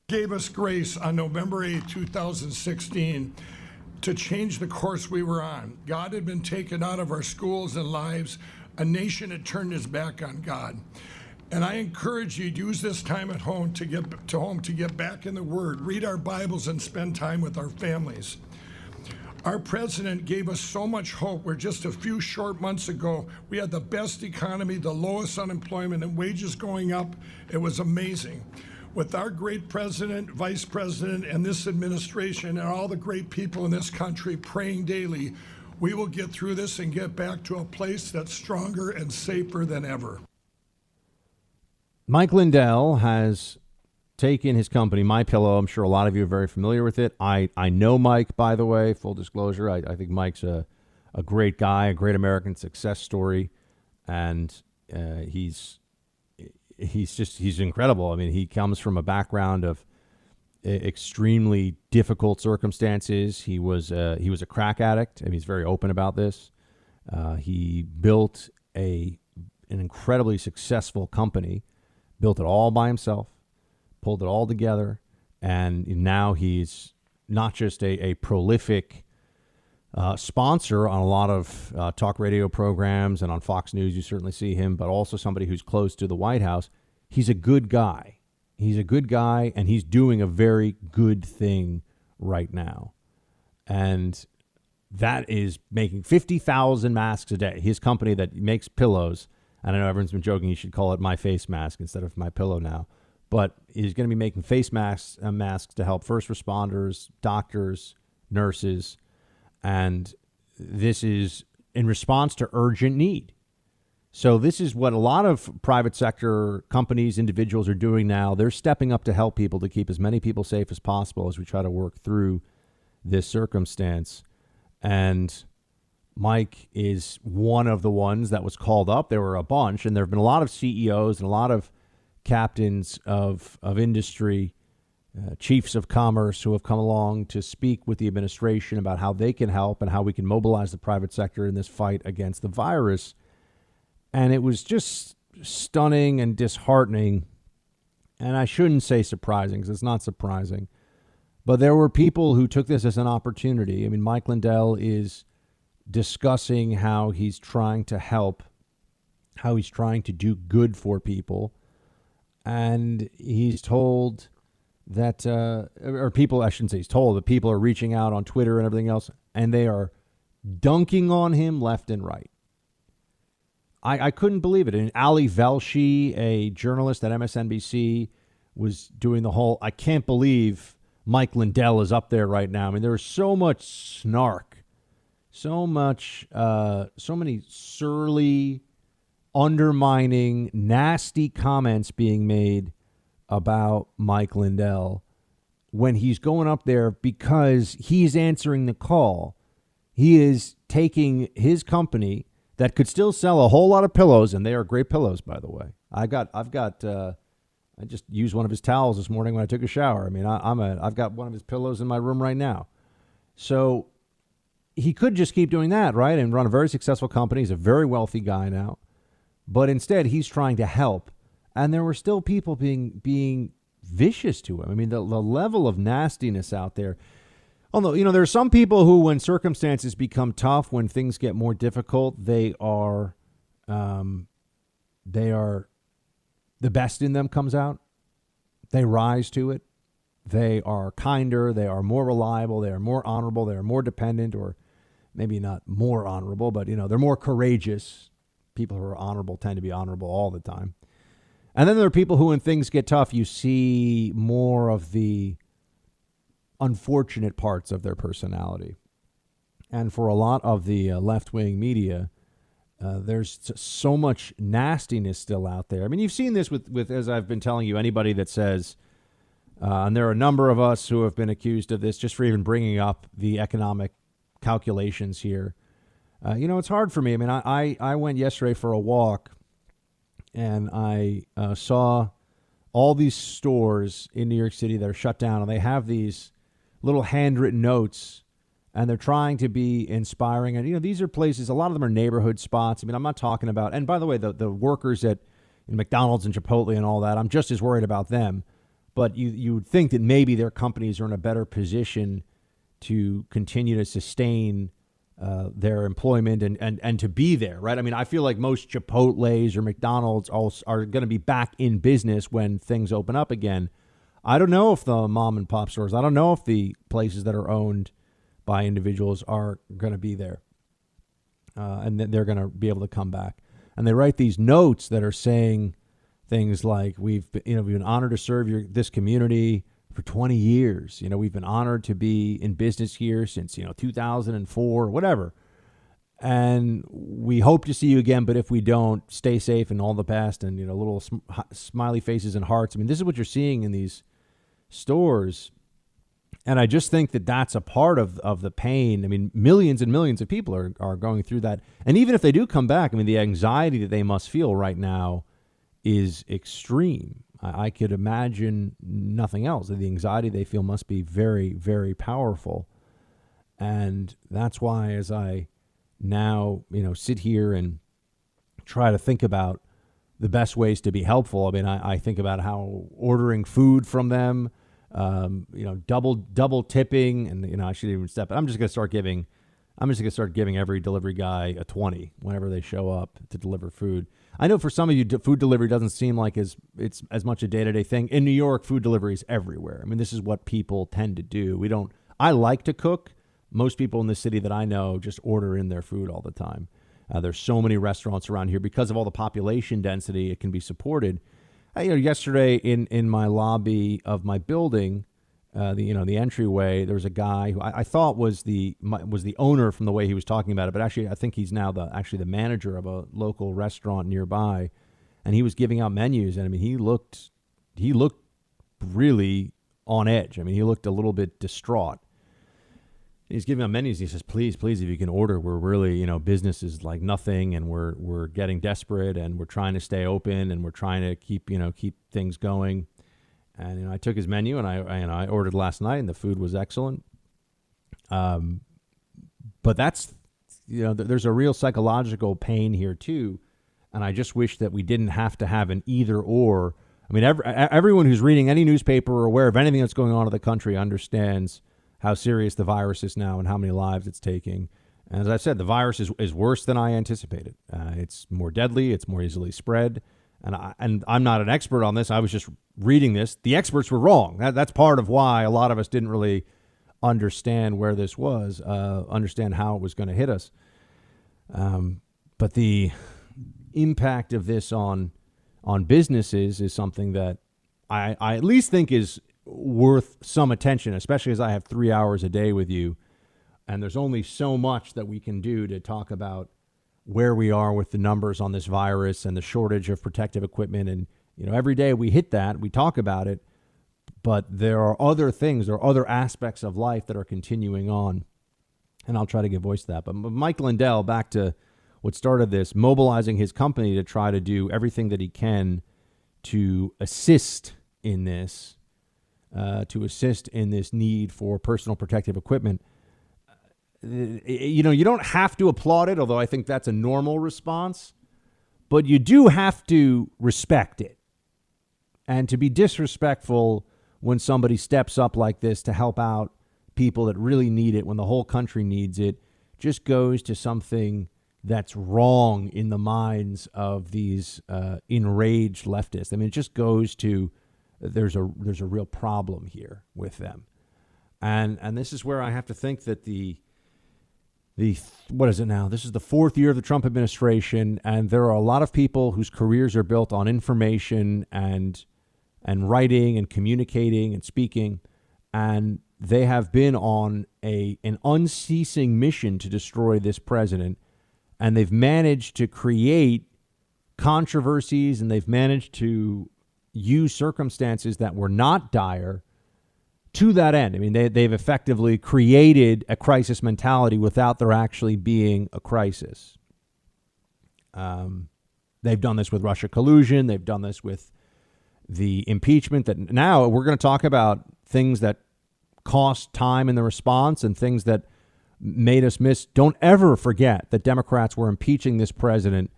Gave us grace on November 8, 2016 to change the course we were on. God had been taken out of our schools and lives. A nation had turned its back on God. And I encourage you to use this time at home to get back in the Word, read our Bibles, and spend time with our families. Our president gave us so much hope where just a few short months ago, we had the best economy, the lowest unemployment, and wages going up. It was amazing. With our great president, vice president, and this administration, and all the great people in this country praying daily, we will get through this and get back to a place that's stronger and safer than ever. Mike Lindell has taken his company, MyPillow. I'm sure a lot of you are very familiar with it. I know Mike, by the way, full disclosure. I think Mike's a great guy, a great American success story, and he's incredible. I mean, he comes from a background of extremely difficult circumstances. He was a crack addict, and he's very open about this. He built an incredibly successful company, built it all by himself, pulled it all together, and now he's not just a prolific sponsor on a lot of talk radio programs, and on Fox News you certainly see him, but also somebody who's close to the White House. He's a good guy. He's a good guy, and he's doing a very good thing right now. And that is making 50,000 masks a day. His company that makes pillows, and I know everyone's been joking, you should call it My Face Mask instead of My Pillow now, but he's going to be making face masks to help first responders, doctors, nurses, and this is in response to urgent need. So this is what a lot of private sector companies, individuals are doing now. They're stepping up to help people, to keep as many people safe as possible as we try to work through this circumstance. And Mike is one of the ones that was called up. There were a bunch, and there have been a lot of CEOs and a lot of captains of industry, chiefs of commerce who have come along to speak with the administration about how they can help and how we can mobilize the private sector in this fight against the virus. And it was just stunning and disheartening. And I shouldn't say surprising, because it's not surprising. But there were people who took this as an opportunity. I mean, Mike Lindell is discussing how he's trying to help, how he's trying to do good for people. And he's told that, or people, I shouldn't say he's told, but people are reaching out on Twitter and everything else, and they are dunking on him left and right. I couldn't believe it. And Ali Velshi, a journalist at MSNBC, was doing the whole, I can't believe Mike Lindell is up there right now. I mean, there was so much snark, so many surly, undermining, nasty comments being made about Mike Lindell when he's going up there because he's answering the call. He is taking his company that could still sell a whole lot of pillows, and they are great pillows, by the way. I just used one of his towels this morning when I took a shower. I mean, I've got one of his pillows in my room right now. So he could just keep doing that, right, and run a very successful company. He's a very wealthy guy now. But instead, he's trying to help. And there were still people being vicious to him. I mean, the level of nastiness out there. Although, there are some people who, when circumstances become tough, when things get more difficult, they are the best in them comes out. They rise to it. They are kinder. They are more reliable. They are more honorable. They are more dependent, or maybe not more honorable, but, they're more courageous. People who are honorable tend to be honorable all the time. And then there are people who, when things get tough, you see more of the unfortunate parts of their personality. And for a lot of the left-wing media, there's so much nastiness still out there. I mean, you've seen this with as I've been telling you, anybody that says, and there are a number of us who have been accused of this just for even bringing up the economic calculations here. It's hard for me. I mean, I went yesterday for a walk, and I saw all these stores in New York City that are shut down, and they have these little handwritten notes, and they're trying to be inspiring. And, these are places, a lot of them are neighborhood spots. I mean, I'm not talking about, and by the way, the workers in McDonald's and Chipotle and all that, I'm just as worried about them. but you would think that maybe their companies are in a better position to continue to sustain their employment and to be there, right? I mean, I feel like most Chipotle's or McDonald's are going to be back in business when things open up again. I don't know if the mom and pop stores, I don't know if the places that are owned by individuals are going to be there, and they're going to be able to come back. And they write these notes that are saying things like, we've been honored to serve this community for 20 years. We've been honored to be in business here since 2004, whatever. And we hope to see you again, but if we don't, stay safe and all the best, and little smiley faces and hearts. I mean, this is what you're seeing in these stores. And I just think that that's a part of the pain. I mean, millions and millions of people are going through that. And even if they do come back, I mean, the anxiety that they must feel right now is extreme. I could imagine nothing else. The anxiety they feel must be very, very powerful. And that's why, as I now, sit here and try to think about the best ways to be helpful. I mean, I think about how ordering food from them, double tipping, and I should even step. I'm just going to start giving every delivery guy a 20 whenever they show up to deliver food. I know for some of you, food delivery doesn't seem like it's as much a day-to-day thing. In New York, food delivery is everywhere. I mean, this is what people tend to do. I like to cook. Most people in the city that I know just order in their food all the time. There's so many restaurants around here because of all the population density. It can be supported. Yesterday in my lobby of my building, the entryway, there was a guy who I thought was the owner from the way he was talking about it, but actually I think he's now the manager of a local restaurant nearby, and he was giving out menus, and I mean he looked really on edge. I mean, he looked a little bit distraught. He's giving out menus. He says, please, if you can order. We're really, business is like nothing, and we're getting desperate, and we're trying to stay open, and we're trying to keep things going. And I took his menu, and I ordered last night, and the food was excellent. But that's, there's a real psychological pain here too, and I just wish that we didn't have to have an either or. I mean, everyone who's reading any newspaper or aware of anything that's going on in the country understands how serious the virus is now and how many lives it's taking. And as I said, the virus is worse than I anticipated. It's more deadly. It's more easily spread. And I'm not an expert on this. I was just reading this. The experts were wrong. That's part of why a lot of us didn't really understand where this was, understand how it was going to hit us. But the impact of this on businesses is something that I at least think is worth some attention, especially as I have 3 hours a day with you. And there's only so much that we can do to talk about where we are with the numbers on this virus and the shortage of protective equipment. And, every day we hit that, we talk about it, but there are other things, there are other aspects of life that are continuing on. And I'll try to give voice to that. But Mike Lindell, back to what started this, mobilizing his company to try to do everything that he can to assist in this, need for personal protective equipment. You don't have to applaud it, although I think that's a normal response, but you do have to respect it. And to be disrespectful when somebody steps up like this to help out people that really need it, when the whole country needs it, just goes to something that's wrong in the minds of these enraged leftists. I mean, it just goes to there's a real problem here with them. And this is where I have to think that what is it now? This is the fourth year of the Trump administration, and there are a lot of people whose careers are built on information and writing and communicating and speaking, and they have been on an unceasing mission to destroy this president, and they've managed to create controversies, and they've managed to use circumstances that were not dire to that end. I mean, they've effectively created a crisis mentality without there actually being a crisis. They've done this with Russia collusion. They've done this with the impeachment. That now we're going to talk about things that cost time in the response and things that made us miss. Don't ever forget that Democrats were impeaching this president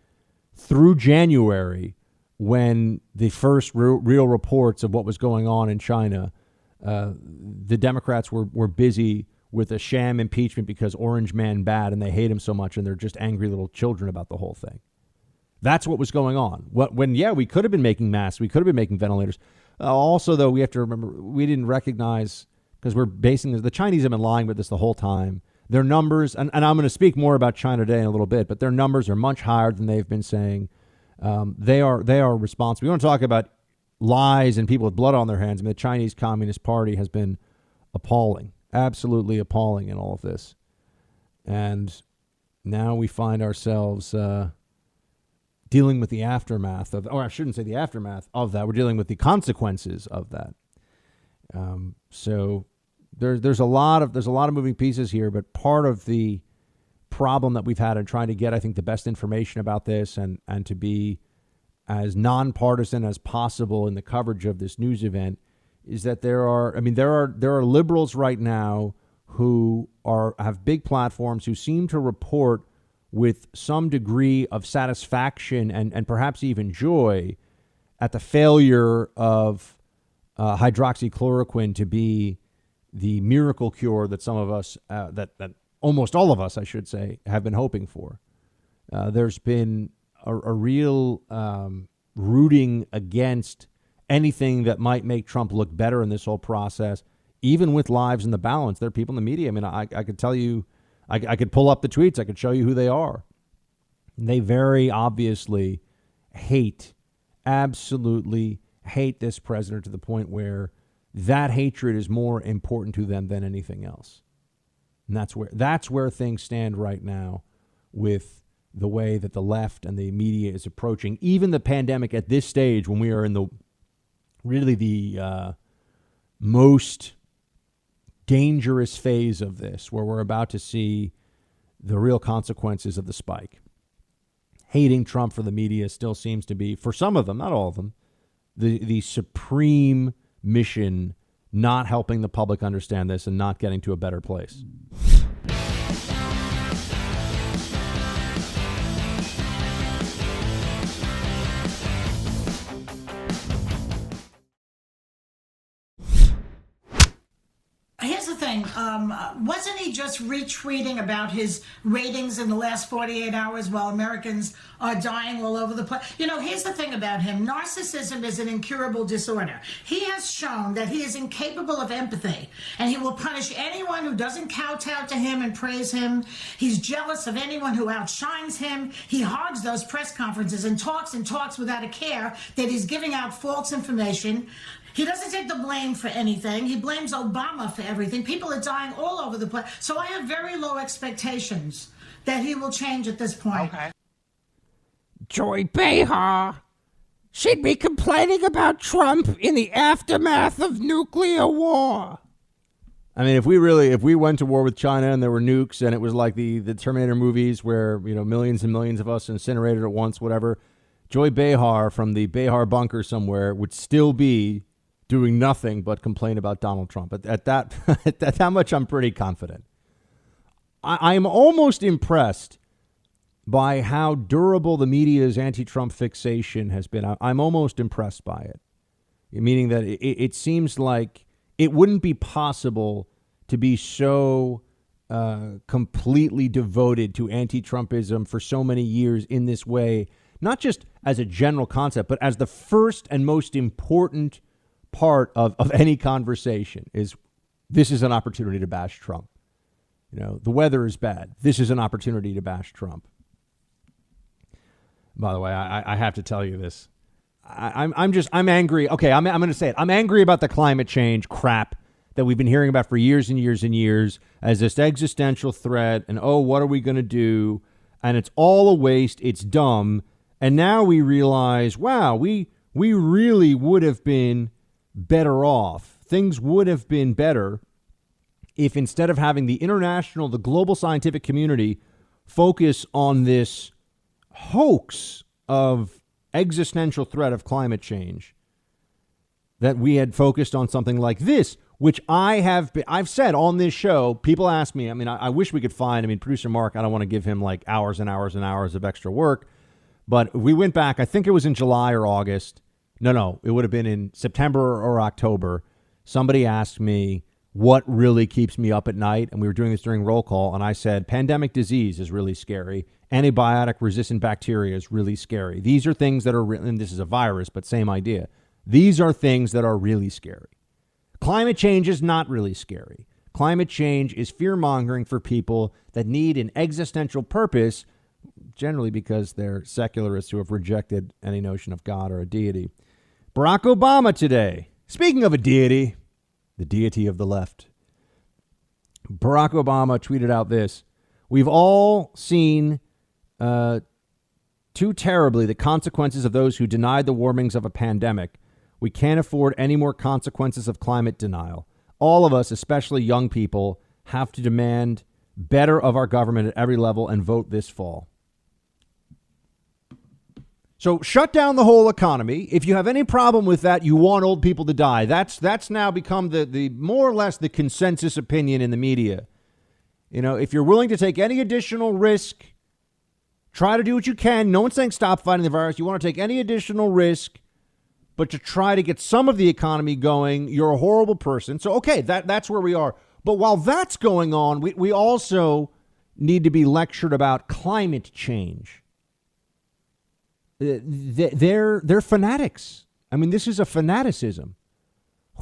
through January when the first real reports of what was going on in China, the Democrats were busy with a sham impeachment because Orange Man bad and they hate him so much and they're just angry little children about the whole thing. That's what was going on. We could have been making masks, we could have been making ventilators. Also, though, we have to remember we didn't recognize, because we're basing this, the Chinese have been lying with this the whole time. Their numbers, and I'm going to speak more about China today in a little bit, but their numbers are much higher than they've been saying. They are responsible. We want to talk about lies and people with blood on their hands. I mean, the Chinese Communist Party has been appalling, absolutely appalling in all of this. And now we find ourselves dealing with the aftermath of, or I shouldn't say the aftermath of that. We're dealing with the consequences of that. So there's a lot of moving pieces here, but part of the problem that we've had in trying to get, I think, the best information about this and to be as nonpartisan as possible in the coverage of this news event is that there are liberals right now who have big platforms who seem to report with some degree of satisfaction and perhaps even joy at the failure of hydroxychloroquine to be the miracle cure that some of us, that almost all of us, I should say, have been hoping for. There's been a real rooting against anything that might make Trump look better in this whole process, even with lives in the balance. There are people in the media. I mean, I could tell you, I could pull up the tweets. I could show you who they are. They very obviously absolutely hate this president to the point where that hatred is more important to them than anything else. And that's where things stand right now with the way that the left and the media is approaching even the pandemic at this stage, when we are in the most dangerous phase of this, where we're about to see the real consequences of the spike. Hating Trump for the media still seems to be, for some of them, not all of them, the supreme mission, not helping the public understand this and not getting to a better place. Here's the thing. Wasn't he just retweeting about his ratings in the last 48 hours while Americans are dying all over the place? You know, here's the thing about him. Narcissism is an incurable disorder. He has shown that he is incapable of empathy, and he will punish anyone who doesn't kowtow to him and praise him. He's jealous of anyone who outshines him. He hogs those press conferences and talks without a care that he's giving out false information. He doesn't take the blame for anything. He blames Obama for everything. People are dying all over the place. So I have very low expectations that he will change at this point. Okay. Joy Behar, she'd be complaining about Trump in the aftermath of nuclear war. I mean, if we went to war with China and there were nukes and it was like the Terminator movies where, you know, millions and millions of us incinerated at once, whatever, Joy Behar from the Behar bunker somewhere would still be doing nothing but complain about Donald Trump. At that much, I'm pretty confident. I'm almost impressed by how durable the media's anti-Trump fixation has been. I'm almost impressed by it, meaning that it seems like it wouldn't be possible to be so completely devoted to anti-Trumpism for so many years in this way, not just as a general concept, but as the first and most important part of any conversation. This is an opportunity to bash Trump. You know, the weather is bad. This is an opportunity to bash Trump. By the way, I have to tell you this. I'm angry. Okay, I'm going to say it. I'm angry about the climate change crap that we've been hearing about for years and years and years as this existential threat. And, oh, what are we going to do? And it's all a waste. It's dumb. And now we realize, wow, we really would have been better off. Things would have been better if, instead of having the global scientific community focus on this hoax of existential threat of climate change, that we had focused on something like this, which I've said on this show. People ask me, I mean, I wish we could find, producer Mark, I don't want to give him like hours and hours and hours of extra work, But we went back, I think it was in July or August. No, it would have been in September or October. Somebody asked me what really keeps me up at night. And we were doing this during roll call. And I said, pandemic disease is really scary. Antibiotic resistant bacteria is really scary. These are things that are, and this is a virus, but same idea. These are things that are really scary. Climate change is not really scary. Climate change is fear mongering for people that need an existential purpose, generally because they're secularists who have rejected any notion of God or a deity. Barack Obama today, speaking of a deity, the deity of the left, Barack Obama tweeted out this: "We've all seen too terribly the consequences of those who denied the warnings of a pandemic. We can't afford any more consequences of climate denial. All of us, especially young people, have to demand better of our government at every level and vote this fall." So shut down the whole economy. If you have any problem with that, you want old people to die. That's now become the more or less the consensus opinion in the media. You know, if you're willing to take any additional risk, try to do what you can. No one's saying stop fighting the virus. You want to take any additional risk, but to try to get some of the economy going, you're a horrible person. So, okay, that's where we are. But while that's going on, we also need to be lectured about climate change. They're fanatics. I mean, this is a fanaticism.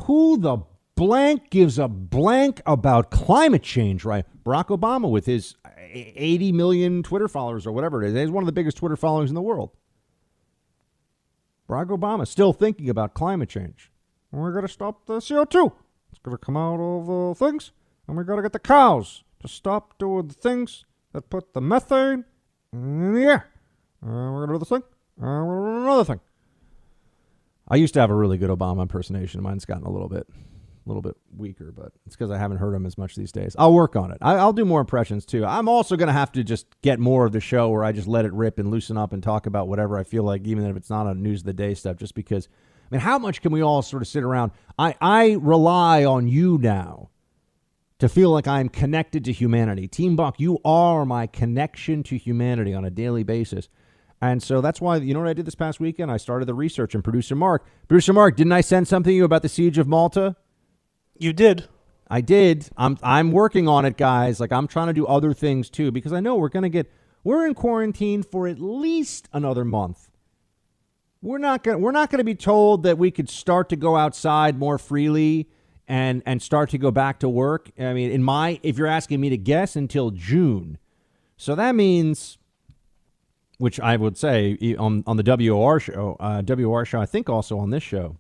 Who the blank gives a blank about climate change, right? Barack Obama with his 80 million Twitter followers or whatever it is. He's one of the biggest Twitter followers in the world. Barack Obama still thinking about climate change. And we're going to stop the CO2. It's going to come out of the things. And we're going to get the cows to stop doing the things that put the methane in the air. We're going to do this thing. We're going to do another thing. I used to have a really good Obama impersonation. Mine's gotten a little bit weaker, but it's because I haven't heard him as much these days. I'll work on it. I'll do more impressions too. I'm also going to have to just get more of the show where I just let it rip and loosen up and talk about whatever I feel like, even if it's not on news of the day stuff, just because, I mean, how much can we all sort of sit around? I rely on you now to feel like I'm connected to humanity. Team Buck, you are my connection to humanity on a daily basis. And so that's why, you know what I did this past weekend? I started the research, and Producer Mark, didn't I send something to you about the siege of Malta? You did. I did. I'm working on it, guys. Like, I'm trying to do other things too, because I know we're in quarantine for at least another month. We're not going to be told that we could start to go outside more freely and start to go back to work. I mean, if you're asking me to guess, until June. So that means, which I would say on the WOR show, I think also on this show,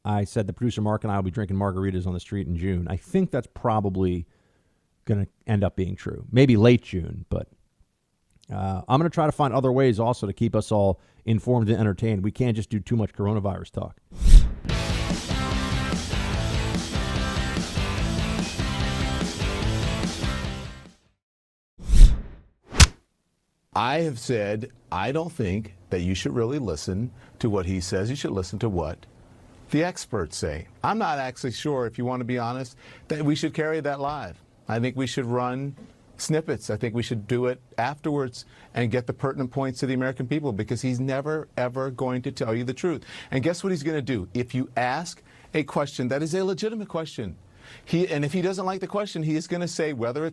I said the producer Mark and I will be drinking margaritas on the street in June. I think that's probably going to end up being true. Maybe late June, but I'm going to try to find other ways also to keep us all informed and entertained. We can't just do too much coronavirus talk. I have said I don't think that you should really listen to what he says. You should listen to what the experts say. I'm not actually sure, if you want to be honest, that we should carry that live. I think we should run snippets. I think we should do it afterwards and get the pertinent points to the American people, because he's never, ever going to tell you the truth. And guess what he's going to do? If you ask a question that is a legitimate question, and if he doesn't like the question, he is going to say, whether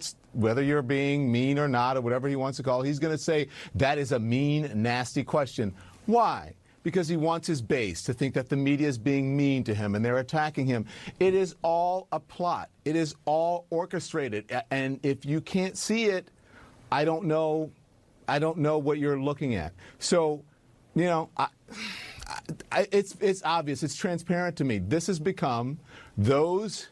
you're being mean or not, or whatever he wants to call it, he's going to say that is a mean, nasty question. Why? Because he wants his base to think that the media is being mean to him and they're attacking him. It is all a plot. It is all orchestrated. And if you can't see it, I don't know what you're looking at. So, you know, it's obvious. It's transparent to me. This has become, those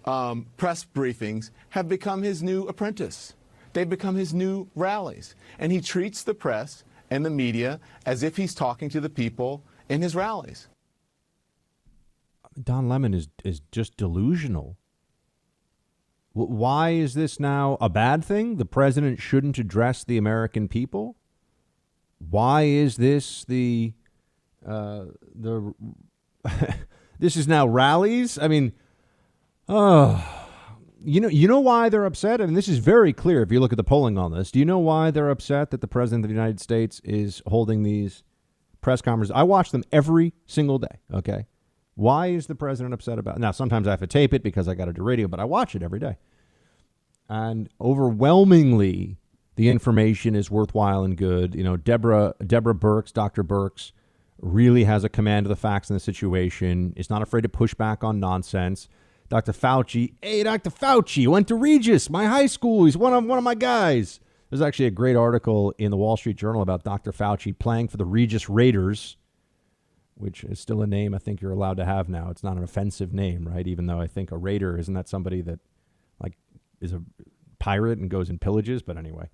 press briefings have become his new apprentice. They've become his new rallies. And he treats the press and the media as if he's talking to the people in his rallies. Don Lemon is just delusional. Why is this now a bad thing? The president shouldn't address the American people? Why is this this is now rallies? I mean, You know why they're upset? And this is very clear if you look at the polling on this. Do you know why they're upset that the president of the United States is holding these press conferences? I watch them every single day, okay? Why is the president upset about it? Now, sometimes I have to tape it because I got to do radio, but I watch it every day. And overwhelmingly, the information is worthwhile and good. You know, Deborah Birx, Dr. Birx, really has a command of the facts in the situation, is not afraid to push back on nonsense. Dr. Fauci, hey, Dr. Fauci, went to Regis, my high school. He's one of my guys. There's actually a great article in the Wall Street Journal about Dr. Fauci playing for the Regis Raiders, which is still a name I think you're allowed to have now. It's not an offensive name, right? Even though I think a raider, isn't that somebody that like is a pirate and goes and pillages? But anyway,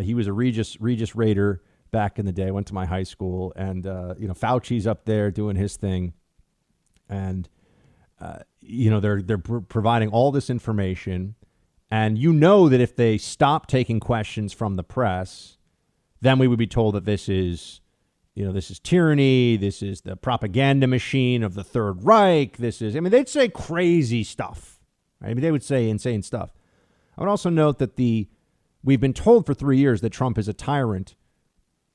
he was a Regis Raider back in the day. Went to my high school, and Fauci's up there doing his thing, and they're providing all this information, and that if they stop taking questions from the press, then we would be told that this is tyranny. This is the propaganda machine of the Third Reich. They'd say crazy stuff. Right? They would say insane stuff. I would also note that we've been told for 3 years that Trump is a tyrant.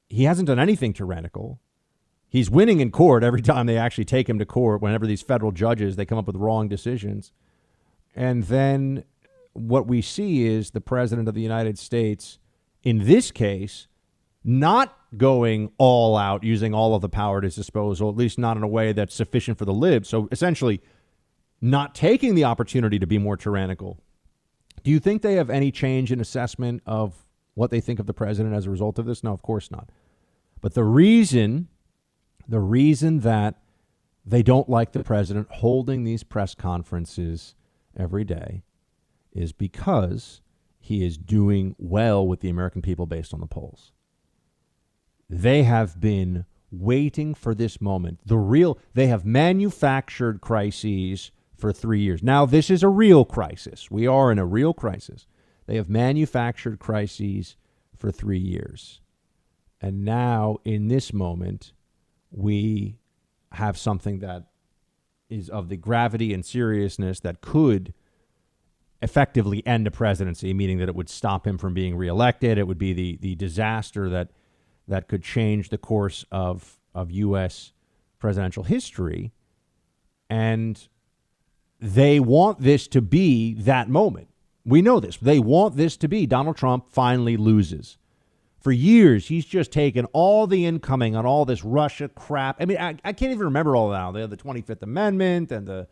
He hasn't done anything tyrannical. He's winning in court every time they actually take him to court. Whenever these federal judges, they come up with wrong decisions. And then what we see is the president of the United States, in this case, not going all out, using all of the power at his disposal, at least not in a way that's sufficient for the libs. So essentially not taking the opportunity to be more tyrannical. Do you think they have any change in assessment of what they think of the president as a result of this? No, of course not. But the reason that they don't like the president holding these press conferences every day is because he is doing well with the American people based on the polls. They have been waiting for this moment. They have manufactured crises for 3 years. Now, this is a real crisis. We are in a real crisis. They have manufactured crises for 3 years. And now, in this moment, we have something that is of the gravity and seriousness that could effectively end a presidency, meaning that it would stop him from being reelected. It would be the disaster that could change the course of U.S. presidential history. And they want this to be that moment. We know this. They want this to be Donald Trump finally loses. For years, he's just taken all the incoming on all this Russia crap. I can't even remember all that now. They have the 25th Amendment and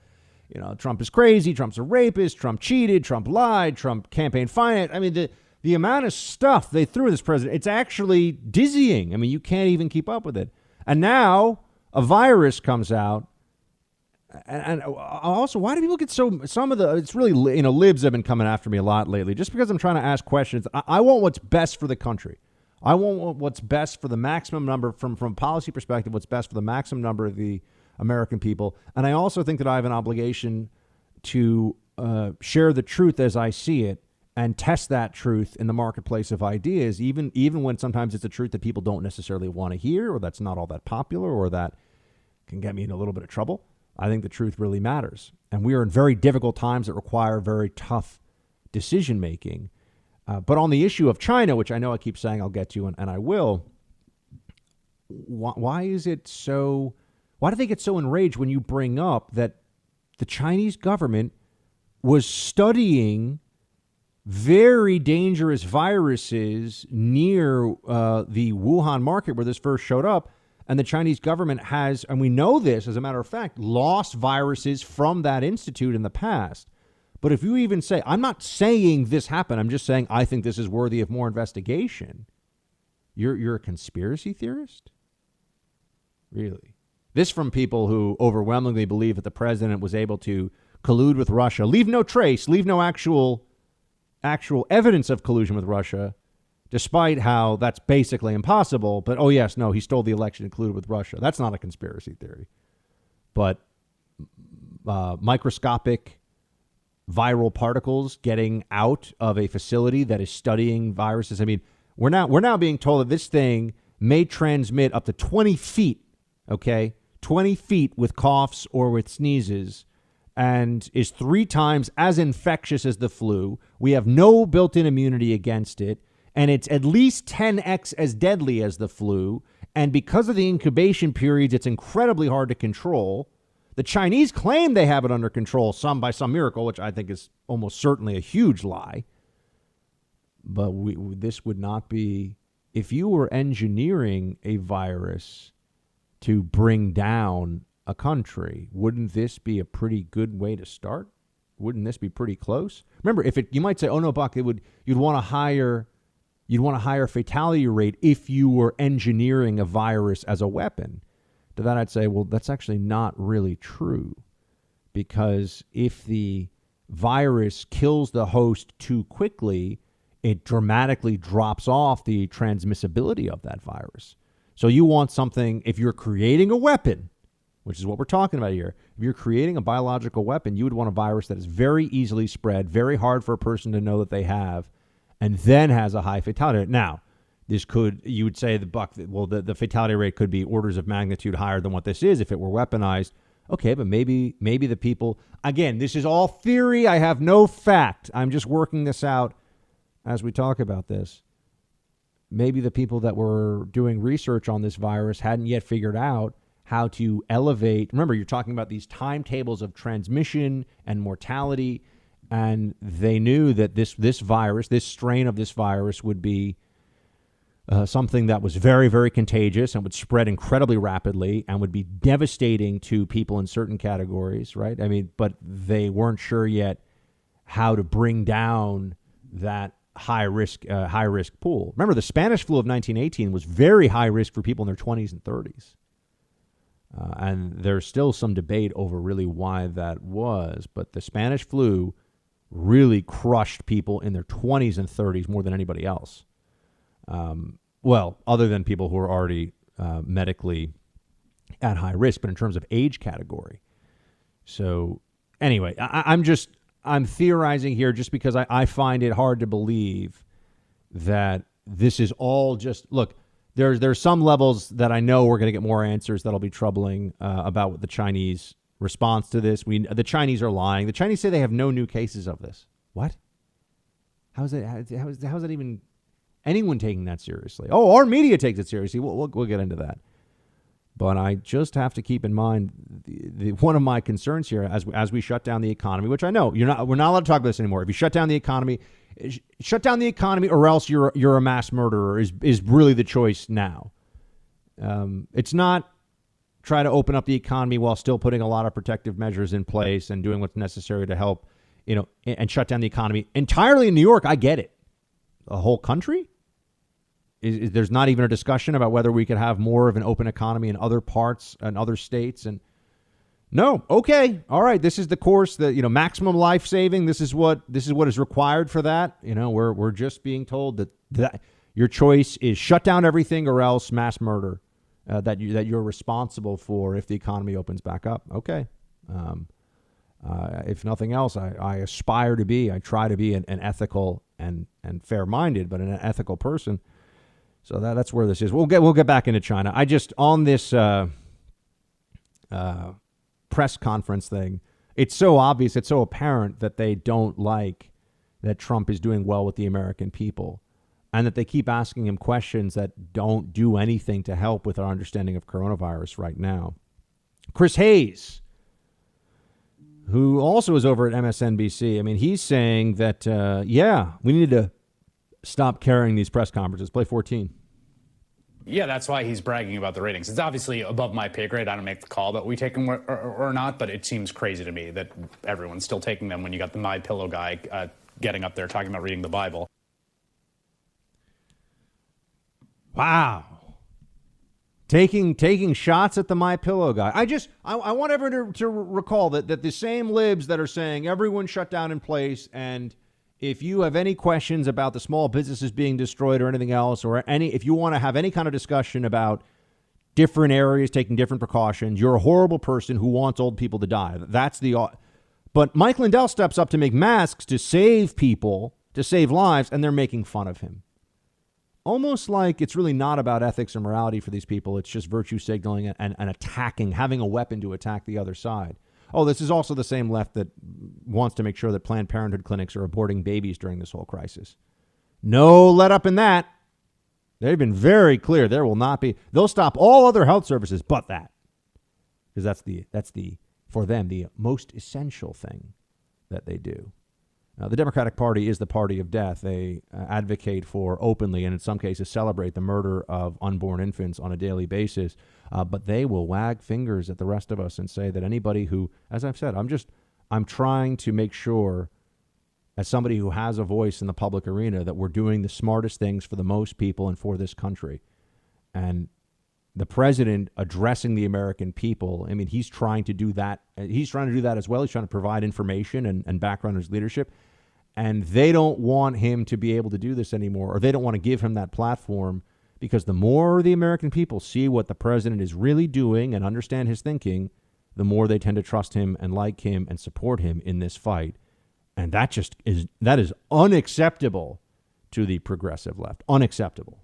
Trump is crazy. Trump's a rapist. Trump cheated. Trump lied. Trump campaign finance. The amount of stuff they threw at this president, it's actually dizzying. You can't even keep up with it. And now a virus comes out. And also, why do people get it's really, libs have been coming after me a lot lately just because I'm trying to ask questions. I want what's best for the country. I want what's best for the maximum number, from a policy perspective, what's best for the maximum number of the American people. And I also think that I have an obligation to share the truth as I see it and test that truth in the marketplace of ideas, even when sometimes it's a truth that people don't necessarily want to hear, or that's not all that popular, or that can get me in a little bit of trouble. I think the truth really matters. And we are in very difficult times that require very tough decision making. But on the issue of China, which I know I keep saying I'll get to, and I will, why is it so? Why do they get so enraged when you bring up that the Chinese government was studying very dangerous viruses near the Wuhan market where this first showed up? And the Chinese government has, and we know this, as a matter of fact, lost viruses from that institute in the past. But if you even say, I'm not saying this happened, I'm just saying I think this is worthy of more investigation, you're a conspiracy theorist? Really? This from people who overwhelmingly believe that the president was able to collude with Russia, leave no trace, leave no actual evidence of collusion with Russia, despite how that's basically impossible. But, he stole the election and colluded with Russia. That's not a conspiracy theory. But microscopic viral particles getting out of a facility that is studying viruses. We're now being told that this thing may transmit up to 20 feet, okay? 20 feet with coughs or with sneezes. and is 3 times as infectious as the flu. We have no built-in immunity against it, and it's at least 10x as deadly as the flu. And because of the incubation periods, it's incredibly hard to control. The Chinese claim they have it under control, some by some miracle, which I think is almost certainly a huge lie. But this would not be, if you were engineering a virus to bring down a country, wouldn't this be a pretty good way to start? Wouldn't this be pretty close? Remember, you might say, oh no, Buck, you'd want a higher fatality rate if you were engineering a virus as a weapon. To that, I'd say, well, that's actually not really true, because if the virus kills the host too quickly, it dramatically drops off the transmissibility of that virus. So you want something, if you're creating a weapon, which is what we're talking about here, if you're creating a biological weapon, you would want a virus that is very easily spread, very hard for a person to know that they have, and then has a high fatality rate. Now, you would say the fatality rate could be orders of magnitude higher than what this is if it were weaponized. Okay, but maybe the people, again, this is all theory. I have no fact. I'm just working this out as we talk about this. Maybe the people that were doing research on this virus hadn't yet figured out how to elevate. Remember, you're talking about these timetables of transmission and mortality, and they knew that this virus, this strain of this virus, would be something that was very, very contagious and would spread incredibly rapidly and would be devastating to people in certain categories, right? I mean, but they weren't sure yet how to bring down that high risk pool. Remember, the Spanish flu of 1918 was very high risk for people in their 20s and 30s. And there's still some debate over really why that was. But the Spanish flu really crushed people in their 20s and 30s more than anybody else. Well, other than people who are already medically at high risk, but in terms of age category. So anyway, I'm theorizing here just because I find it hard to believe that this is all just, look, there's some levels that I know we're going to get more answers that'll be troubling about what the Chinese response to this. The Chinese are lying. The Chinese say they have no new cases of this. What? How is that even anyone taking that seriously? Oh, our media takes it seriously. We'll get into that. But I just have to keep in mind one of my concerns here as we shut down the economy, which I know we're not allowed to talk about this anymore. If you shut down the economy, or else you're a mass murderer is really the choice now. It's not try to open up the economy while still putting a lot of protective measures in place and doing what's necessary to help, and shut down the economy entirely in New York. I get it. The whole country? There's not even a discussion about whether we could have more of an open economy in other parts and other states. And no, okay, all right, this is the course that, maximum life saving. This is what is required for that. We're just being told that your choice is shut down everything or else mass murder that you're responsible for if the economy opens back up. Okay, if nothing else, I aspire to be. I try to be an ethical and fair-minded, but an ethical person. So that's where this is. We'll get back into China. I just, on this press conference thing, it's so obvious, it's so apparent that they don't like that Trump is doing well with the American people, and that they keep asking him questions that don't do anything to help with our understanding of coronavirus right now. Chris Hayes, who also is over at MSNBC, I mean, he's saying that, we need to stop carrying these press conferences. Play 14. Yeah, that's why he's bragging about the ratings. It's obviously above my pay grade. I don't make the call that we take them or not, but it seems crazy to me that everyone's still taking them when you got the My Pillow guy getting up there talking about reading the Bible. Wow. Taking shots at the My Pillow guy. I want everyone to recall that the same libs that are saying everyone shut down in place, and if you have any questions about the small businesses being destroyed or anything else, or if you want to have any kind of discussion about different areas taking different precautions, you're a horrible person who wants old people to die. But Mike Lindell steps up to make masks to save people, to save lives, and they're making fun of him. Almost like it's really not about ethics or morality for these people. It's just virtue signaling and attacking, having a weapon to attack the other side. Oh, this is also the same left that wants to make sure that Planned Parenthood clinics are aborting babies during this whole crisis. No let up in that. They've been very clear. There will not be. They'll stop all other health services but that. Because that's the for them the most essential thing that they do. The Democratic Party is the party of death. They advocate for openly and in some cases celebrate the murder of unborn infants on a daily basis. But they will wag fingers at the rest of us and say that anybody who, as I've said, I'm trying to make sure as somebody who has a voice in the public arena that we're doing the smartest things for the most people and for this country. And the president addressing the American people, I mean, he's trying to do that. He's trying to do that as well. He's trying to provide information and background on his leadership. And they don't want him to be able to do this anymore, or they don't want to give him that platform, because the more the American people see what the president is really doing and understand his thinking, the more they tend to trust him and like him and support him in this fight. And that is unacceptable to the progressive left. Unacceptable.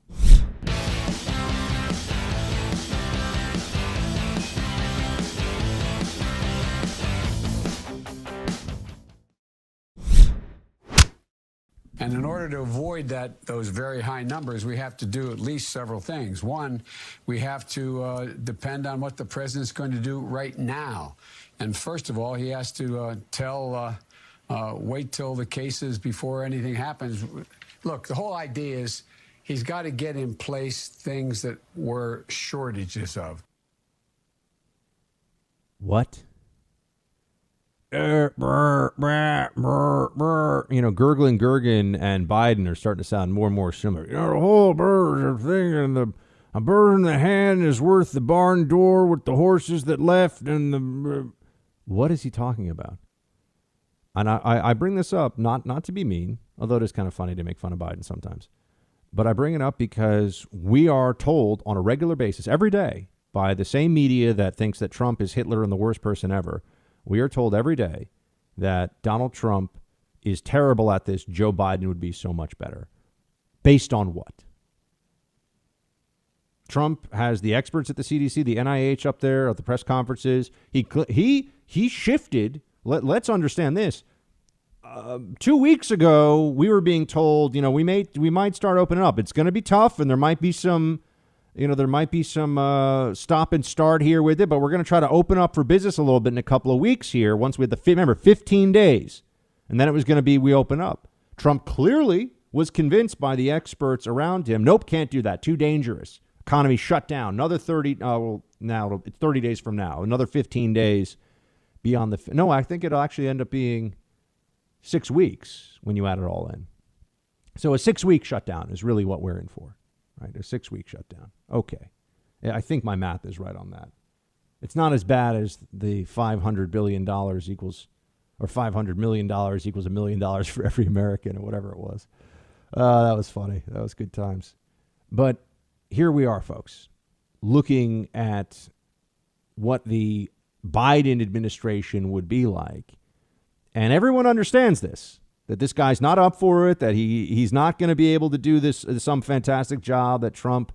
And in order to avoid those very high numbers, we have to do at least several things. One, we have to depend on what the president's going to do right now. And first of all, he has to wait till the cases before anything happens. Look, the whole idea is he's got to get in place things that were shortages of. What? You know, gurgling Gergen and Biden are starting to sound more and more similar. You know, the whole bird thing, and a bird in the hand is worth the barn door with the horses that left, and the. What is he talking about? And I bring this up not to be mean, although it is kind of funny to make fun of Biden sometimes. But I bring it up because we are told on a regular basis every day by the same media that thinks that Trump is Hitler and the worst person ever. We are told every day that Donald Trump is terrible at this. Joe Biden would be so much better. Based on what? Trump has the experts at the CDC, the NIH up there at the press conferences. He shifted. Let's understand this. 2 weeks ago, we were being told, you know, we might start opening up. It's going to be tough, and there might be some stop and start here with it, but we're going to try to open up for business a little bit in a couple of weeks here. Once we had remember 15 days, and then it was going to be we open up. Trump clearly was convinced by the experts around him. Nope, can't do that. Too dangerous. Economy shut down. Another 30. Now it's 30 days from now. Another 15 days beyond the. No, I think it'll actually end up being 6 weeks when you add it all in. So a 6-week shutdown is really what we're in for. Right, a 6-week shutdown. Okay. Yeah, I think my math is right on that. It's not as bad as the $500 billion equals, or $500 million equals $1 million for every American, or whatever it was. That was funny. That was good times. But here we are, folks, looking at what the Biden administration would be like. And everyone understands this. That this guy's not up for it, that he's not going to be able to do this some fantastic job that Trump,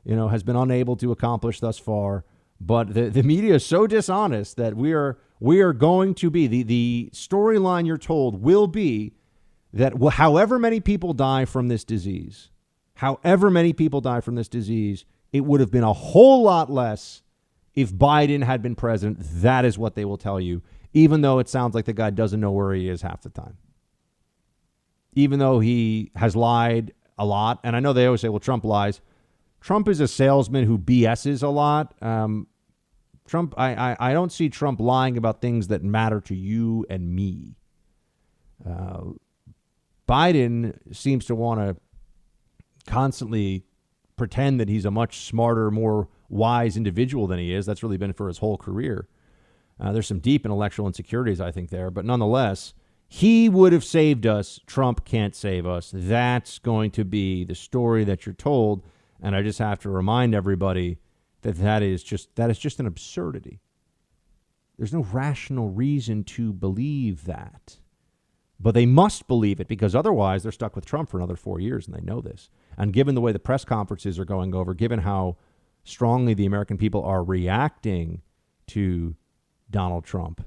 has been unable to accomplish thus far. But the media is so dishonest that we are going to be, the storyline you're told will be that however many people die from this disease, it would have been a whole lot less if Biden had been president. That is what they will tell you, even though it sounds like the guy doesn't know where he is half the time. Even though he has lied a lot. And I know they always say, well, Trump lies. Trump is a salesman who BS's a lot. Trump, I don't see Trump lying about things that matter to you and me. Biden seems to want to constantly pretend that he's a much smarter, more wise individual than he is. That's really been for his whole career. There's some deep intellectual insecurities, I think, there. But nonetheless, he would have saved us. Trump can't save us. That's going to be the story that you're told. And I just have to remind everybody that is just an absurdity. There's no rational reason to believe that. But they must believe it, because otherwise they're stuck with Trump for another 4 years, and they know this. And given the way the press conferences are going over, given how strongly the American people are reacting to Donald Trump,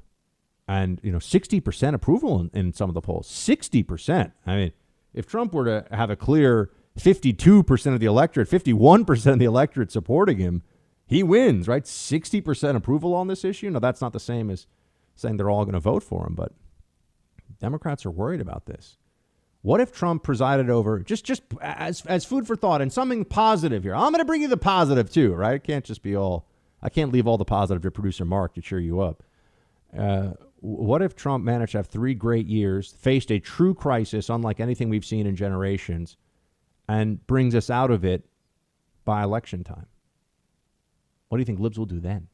And, 60% approval in some of the polls. 60%. I mean, if Trump were to have a clear 52% of the electorate, 51% of the electorate supporting him, he wins, right? 60% approval on this issue. Now, that's not the same as saying they're all going to vote for him, but Democrats are worried about this. What if Trump presided over, just as food for thought and something positive here? I'm going to bring you the positive too, right? It can't just be I can't leave all the positive to producer Mark to cheer you up. What if Trump managed to have 3 great years, faced a true crisis unlike anything we've seen in generations, and brings us out of it by election time? What do you think libs will do then?